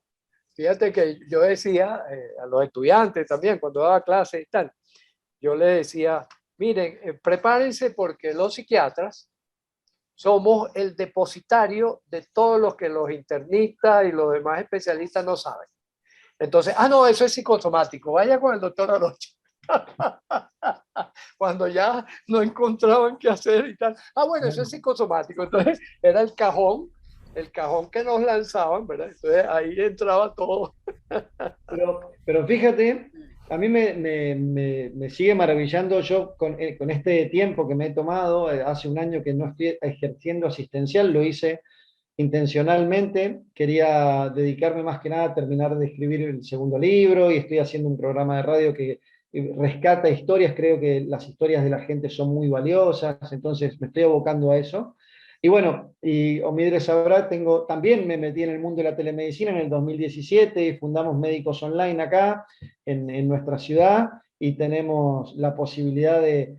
fíjate que yo decía a los estudiantes también cuando daba clases y tal, yo les decía, miren, prepárense porque los psiquiatras somos el depositario de todo lo que los internistas y los demás especialistas no saben. Entonces, no, eso es psicosomático, vaya con el doctor Arocho. Cuando ya no encontraban qué hacer y tal. Bueno, eso es psicosomático. Entonces, era el cajón que nos lanzaban, ¿verdad? Entonces, ahí entraba todo. Pero fíjate, a mí me sigue maravillando yo con este tiempo que me he tomado, hace un año que no estoy ejerciendo asistencial, lo hice intencionalmente, quería dedicarme más que nada a terminar de escribir el segundo libro y estoy haciendo un programa de radio que rescata historias, creo que las historias de la gente son muy valiosas, entonces me estoy abocando a eso. Y bueno, y Omidre sabrá, también me metí en el mundo de la telemedicina en el 2017 y fundamos Médicos Online acá en nuestra ciudad y tenemos la posibilidad de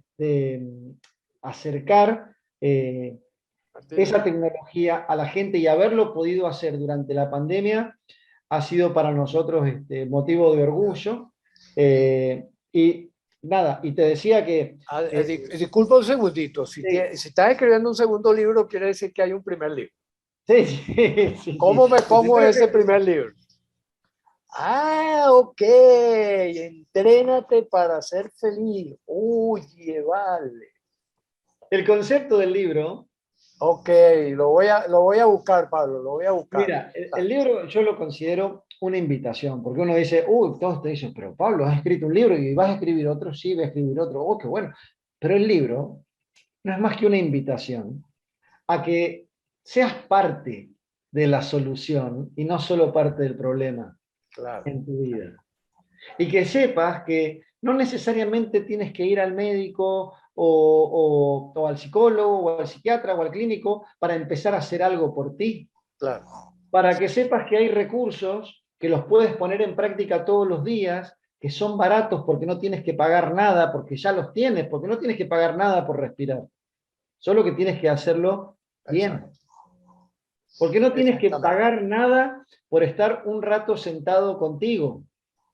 acercar esa tecnología a la gente, y haberlo podido hacer durante la pandemia ha sido para nosotros motivo de orgullo. Y nada, y te decía que... Disculpa un segundito, si estás escribiendo un segundo libro, quiere decir que hay un primer libro. Sí, sí, sí. ¿Cómo me pongo en ese Que, primer libro? Ok, entrénate para ser feliz. Oye, vale. el concepto del libro... Ok, lo voy a buscar, Pablo, lo voy a buscar. Mira, el libro yo lo considero una invitación, porque uno dice, todos te dicen, pero Pablo, has escrito un libro y vas a escribir otro, sí, voy a escribir otro, qué bueno. Pero el libro no es más que una invitación a que seas parte de la solución y no solo parte del problema Claro. en tu vida. Y que sepas que no necesariamente tienes que ir al médico o al psicólogo o al psiquiatra o al clínico para empezar a hacer algo por ti. Claro. Para que sepas que hay recursos que los puedes poner en práctica todos los días, que son baratos porque no tienes que pagar nada, porque ya los tienes, porque no tienes que pagar nada por respirar. Solo que tienes que hacerlo bien. Exacto. Porque no tienes que Exactamente. pagar nada por estar un rato sentado contigo.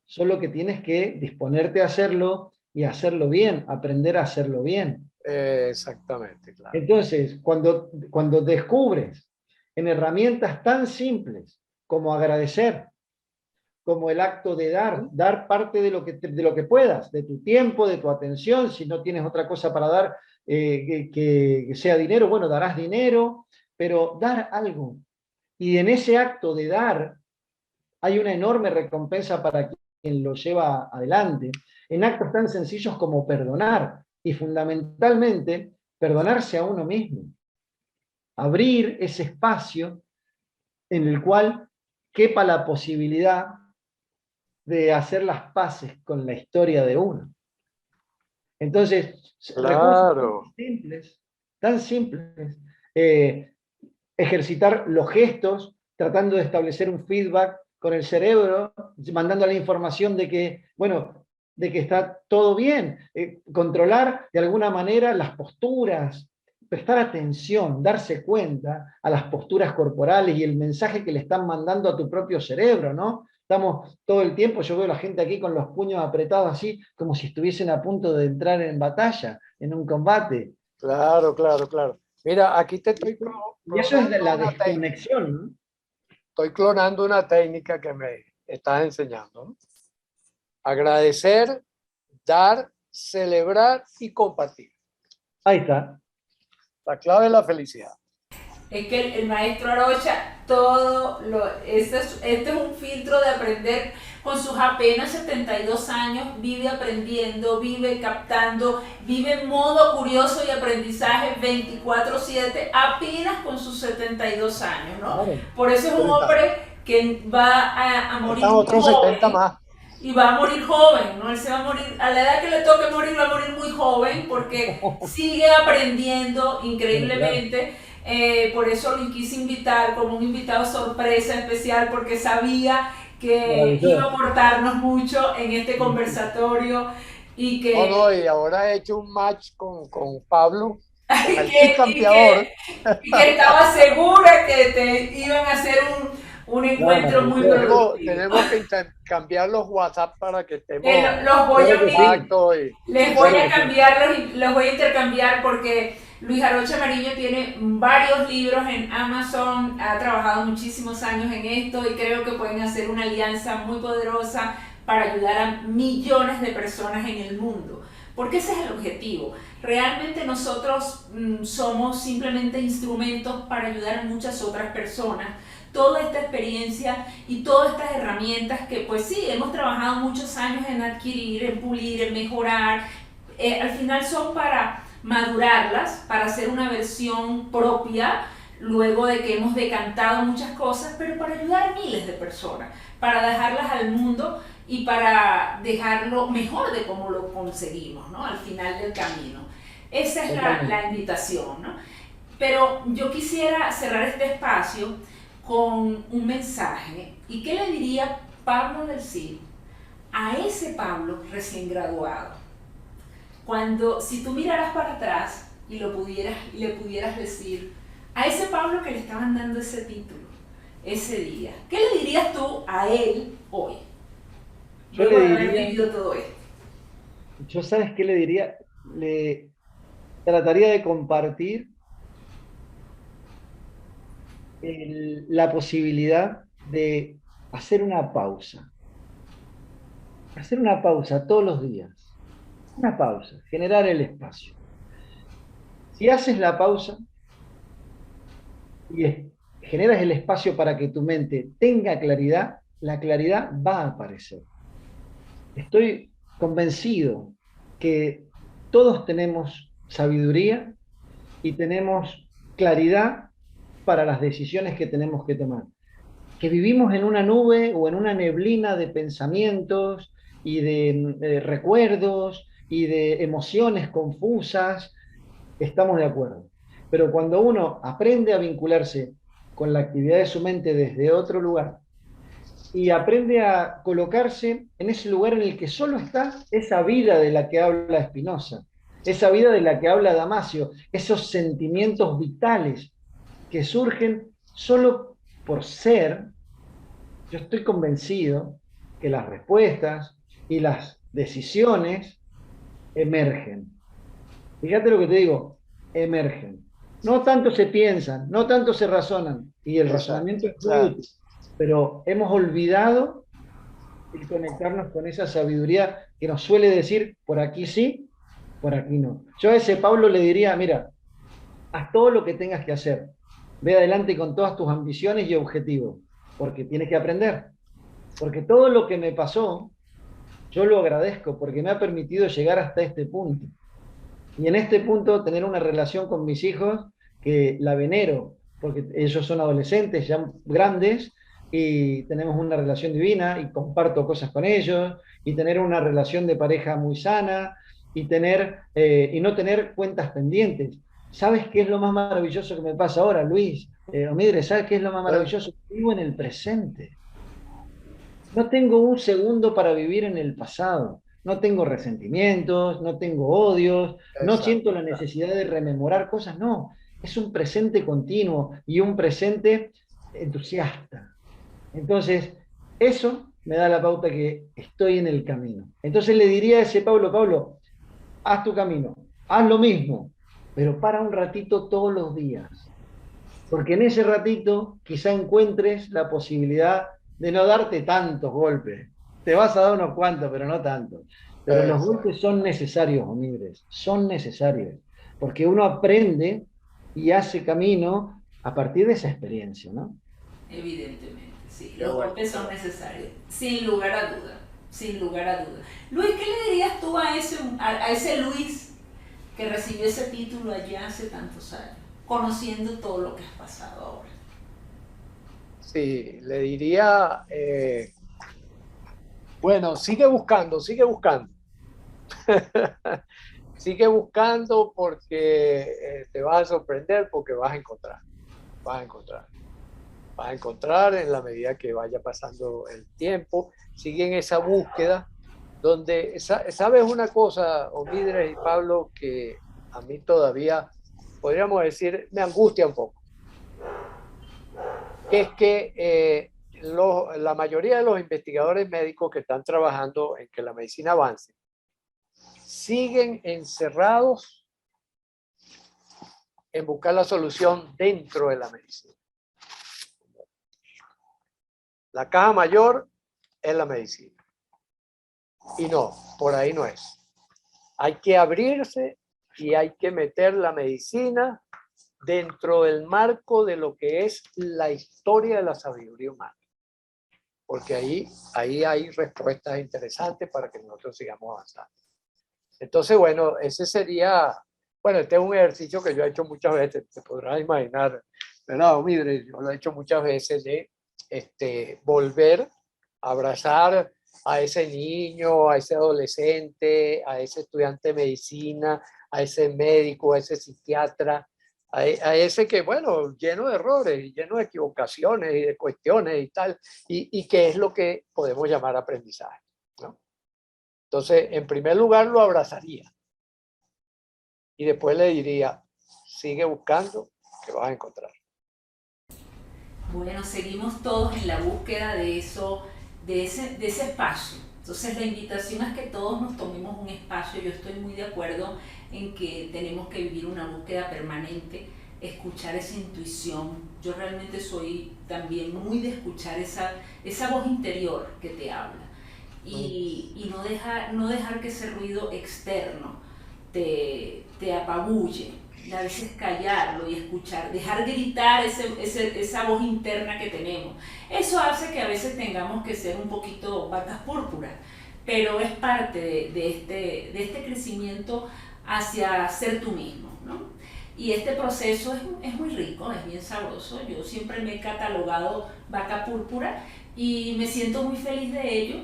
Solo que tienes que disponerte a hacerlo y hacerlo bien, aprender a hacerlo bien. Exactamente, claro. Entonces, cuando descubres en herramientas tan simples como agradecer, como el acto de dar parte de lo que puedas, de tu tiempo, de tu atención, si no tienes otra cosa para dar que sea dinero, bueno, darás dinero, pero dar algo. Y en ese acto de dar hay una enorme recompensa para quien lo lleva adelante, en actos tan sencillos como perdonar, y fundamentalmente perdonarse a uno mismo, abrir ese espacio en el cual quepa la posibilidad de hacer las paces con la historia de uno. Entonces, recursos Claro. tan simples, ejercitar los gestos, tratando de establecer un feedback con el cerebro, mandando la información de que, bueno, de que está todo bien, controlar de alguna manera las posturas, prestar atención, darse cuenta a las posturas corporales y el mensaje que le están mandando a tu propio cerebro, ¿no? Estamos todo el tiempo, yo veo a la gente aquí con los puños apretados así, como si estuviesen a punto de entrar en batalla, en un combate. Claro, claro, claro. Mira, aquí te estoy Y eso es de clonando la una técnica. desconexión, ¿no? Estoy clonando una técnica que me estás enseñando, ¿no? Agradecer, dar, celebrar y compartir. Ahí está. La clave es la felicidad. Es que el maestro Arocha, este es un filtro de aprender con sus apenas 72 años, vive aprendiendo, vive captando, vive en modo curioso y aprendizaje 24/7, apenas con sus 72 años, ¿no? Claro. Por eso es un hombre que va a morir Están muy otros 70 joven. más. Y va a morir joven, ¿no? Él se va a morir, a la edad que le toque morir, va a morir muy joven porque sigue aprendiendo increíblemente. Por eso lo quise invitar como un invitado sorpresa especial porque sabía que iba a aportarnos mucho en este conversatorio y que, No, y ahora he hecho un match con Pablo, con y el Kid que, y Campeador. que, y que estaba segura que te iban a hacer un encuentro muy productivo. Tenemos que intercambiar los WhatsApp para que estemos Los voy Claro a que sí. contacto y Les voy Claro a que sí. cambiar, los voy a intercambiar porque Luis Arocha Mariño tiene varios libros en Amazon, ha trabajado muchísimos años en esto y creo que pueden hacer una alianza muy poderosa para ayudar a millones de personas en el mundo. Porque ese es el objetivo. Realmente nosotros somos simplemente instrumentos para ayudar a muchas otras personas. Toda esta experiencia y todas estas herramientas que pues sí, hemos trabajado muchos años en adquirir, en pulir, en mejorar, al final son para madurarlas, para hacer una versión propia, luego de que hemos decantado muchas cosas, pero para ayudar a miles de personas, para dejarlas al mundo y para dejarlo mejor de cómo lo conseguimos, ¿no? Al final del camino. Esa es la invitación, ¿no? Pero yo quisiera cerrar este espacio con un mensaje. ¿Y qué le diría Pablo del Cid a ese Pablo recién graduado? Cuando, si tú miraras para atrás y le pudieras decir a ese Pablo que le estaban dando ese título, ese día, ¿qué le dirías tú a él hoy? Yo Luego le de haber diría, vivido todo esto. yo sabes qué le diría, le trataría de compartir la posibilidad de hacer una pausa todos los días, una pausa, generar el espacio. Si haces la pausa y generas el espacio para que tu mente tenga claridad, la claridad va a aparecer. Estoy convencido que todos tenemos sabiduría y tenemos claridad para las decisiones que tenemos que tomar. Que vivimos en una nube o en una neblina de pensamientos y de recuerdos y de emociones confusas, estamos de acuerdo. Pero cuando uno aprende a vincularse con la actividad de su mente desde otro lugar y aprende a colocarse en ese lugar en el que solo está esa vida de la que habla Spinoza, esa vida de la que habla Damasio, esos sentimientos vitales que surgen solo por ser, yo estoy convencido que las respuestas y las decisiones emergen. Fíjate lo que te digo, emergen. No tanto se piensan, no tanto se razonan, y el Exacto, razonamiento es muy exacto. útil, pero hemos olvidado el conectarnos con esa sabiduría que nos suele decir, por aquí sí, por aquí no. Yo a ese Pablo le diría, mira, haz todo lo que tengas que hacer, ve adelante con todas tus ambiciones y objetivos, porque tienes que aprender, porque todo lo que me pasó, yo lo agradezco, porque me ha permitido llegar hasta este punto. Y en este punto tener una relación con mis hijos que la venero, porque ellos son adolescentes, ya grandes, y tenemos una relación divina y comparto cosas con ellos, y tener una relación de pareja muy sana, y no tener cuentas pendientes. ¿Sabes qué es lo más maravilloso que me pasa ahora, Luis? Omidre, ¿sabes qué es lo más Eh, maravilloso? Vivo en el presente. No tengo un segundo para vivir en el pasado. No tengo resentimientos, no tengo odios, no Exacto, siento la exacto. necesidad de rememorar cosas, no. Es un presente continuo y un presente entusiasta. Entonces, eso me da la pauta que estoy en el camino. Entonces le diría a ese Pablo, Pablo, haz tu camino, haz lo mismo, pero para un ratito todos los días. Porque en ese ratito quizá encuentres la posibilidad de no darte tantos golpes. Te vas a dar unos cuantos, pero no tantos. Pero los Exacto. golpes son necesarios, Omibres, son necesarios. Porque uno aprende y hace camino a partir de esa experiencia, ¿no? Evidentemente, sí. Qué Los bueno, golpes qué son bueno. necesarios, sin lugar a duda. Sin lugar a duda. Luis, ¿qué le dirías tú a ese Luis que recibió ese título allá hace tantos años, conociendo todo lo que has pasado ahora? Sí, le diría, bueno, sigue buscando, sigue buscando. Sigue buscando porque te vas a sorprender porque vas a encontrar, vas a encontrar. Vas a encontrar en la medida que vaya pasando el tiempo. Sigue en esa búsqueda donde, ¿sabes una cosa, Omidres y Pablo, que a mí todavía, podríamos decir, me angustia un poco? Que es que la mayoría de los investigadores médicos que están trabajando en que la medicina avance, siguen encerrados en buscar la solución dentro de la medicina. La caja mayor es la medicina. Y no, por ahí no es. Hay que abrirse y hay que meter la medicina dentro del marco de lo que es la historia de la sabiduría humana. Porque ahí hay respuestas interesantes para que nosotros sigamos avanzando. Entonces, bueno, ese sería, bueno, este es un ejercicio que yo he hecho muchas veces, te podrás imaginar, ¿verdad, Omidre? Yo lo he hecho muchas veces de volver a abrazar a ese niño, a ese adolescente, a ese estudiante de medicina, a ese médico, a ese psiquiatra, a ese que, bueno, lleno de errores y lleno de equivocaciones y de cuestiones y tal, y que es lo que podemos llamar aprendizaje, ¿no? Entonces, en primer lugar, lo abrazaría y después le diría, sigue buscando que vas a encontrar. Bueno, seguimos todos en la búsqueda de eso, de ese espacio. Entonces la invitación es que todos nos tomemos un espacio. Yo estoy muy de acuerdo en que tenemos que vivir una búsqueda permanente, escuchar esa intuición. Yo realmente soy también muy de escuchar esa voz interior que te habla y no dejar que ese ruido externo te apabulle. A veces callarlo y escuchar, dejar gritar esa voz interna que tenemos. Eso hace que a veces tengamos que ser un poquito vacas púrpuras, pero es parte de este crecimiento hacia ser tú mismo, ¿no? Y este proceso es muy rico, es bien sabroso. Yo siempre me he catalogado vaca púrpura y me siento muy feliz de ello,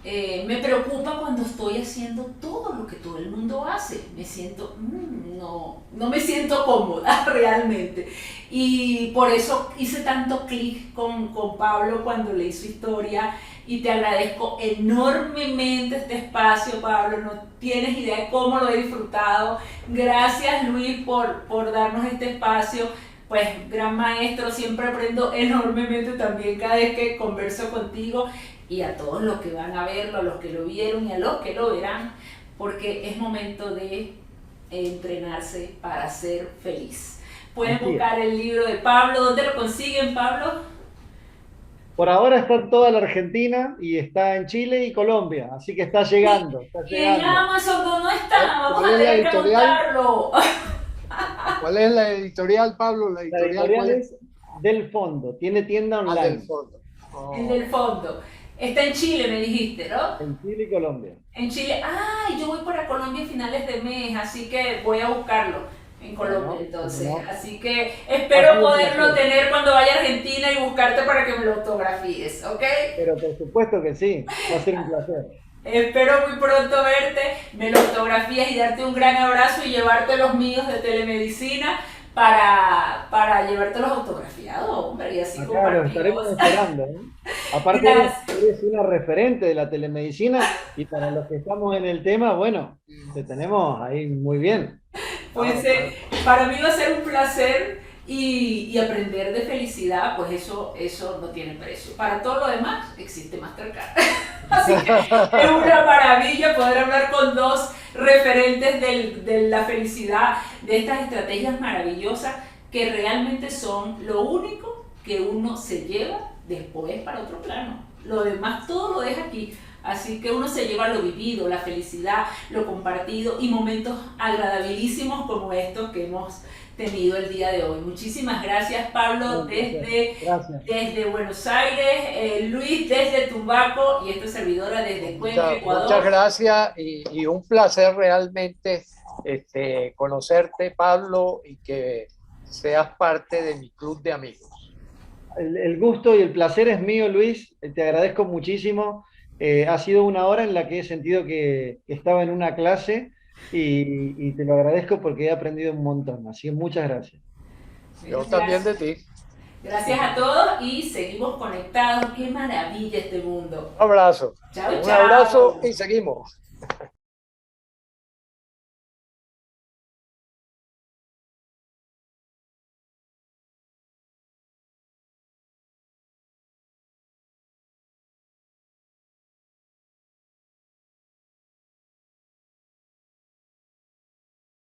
Me preocupa cuando estoy haciendo todo lo que todo el mundo hace. Me siento, no me siento cómoda realmente. Y por eso hice tanto clic con Pablo cuando leí su historia. Y te agradezco enormemente este espacio, Pablo. No tienes idea de cómo lo he disfrutado. Gracias, Luis, por darnos este espacio. Pues, gran maestro, siempre aprendo enormemente también cada vez que converso contigo, y a todos los que van a verlo, a los que lo vieron y a los que lo verán, porque es momento de entrenarse para ser feliz. Pueden buscar el libro de Pablo. ¿Dónde lo consiguen, Pablo? Por ahora está en toda la Argentina y está en Chile y Colombia, así que está llegando. Está Y en llegando. Amazon no está, vamos ¿Cuál a es la tener que editorial? montarlo. ¿Cuál es la editorial, Pablo? ¿La La editorial editorial cuál es? es Del Fondo, tiene tienda Ah, del online fondo. Oh. El del fondo. Está en Chile, me dijiste, ¿no? en Chile y Colombia. En Chile. Ay, yo voy para Colombia a finales de mes, así que voy a buscarlo en Colombia Bueno, entonces. bueno. Así que espero Así es, poderlo placer. tener cuando vaya a Argentina y buscarte para que me lo autografíes, ¿ok? Pero por supuesto que sí, va a ser un placer. Espero muy pronto verte, me lo autografías y darte un gran abrazo y llevarte los míos de telemedicina para llevártelos autografiados, hombre, y así Acá los estaremos compartimos. esperando, ¿eh? Aparte Gracias. eres una referente de la telemedicina y para los que estamos en el tema, bueno, te tenemos ahí muy bien. Pues Claro, para mí va a ser un placer, y aprender de felicidad, pues eso no tiene precio. Para todo lo demás existe Mastercard. Así que es una maravilla poder hablar con dos referentes de la felicidad, de estas estrategias maravillosas que realmente son lo único que uno se lleva después para otro plano. Lo demás todo lo deja aquí. Así que uno se lleva lo vivido, la felicidad, lo compartido y momentos agradabilísimos como estos que hemos tenido el día de hoy. Muchísimas gracias, Pablo, Gracias. desde Buenos Aires, Luis desde Tumbaco y esta servidora desde Cuenca, Ecuador. Muchas gracias y un placer realmente conocerte, Pablo, y que seas parte de mi club de amigos. El gusto y el placer es mío, Luis. Te agradezco muchísimo. Ha sido una hora en la que he sentido que estaba en una clase y te lo agradezco porque he aprendido un montón. Así que muchas gracias. Yo también de ti. Gracias a todos y seguimos conectados. Qué maravilla este mundo. Un abrazo. Chao, Un chao. abrazo y seguimos.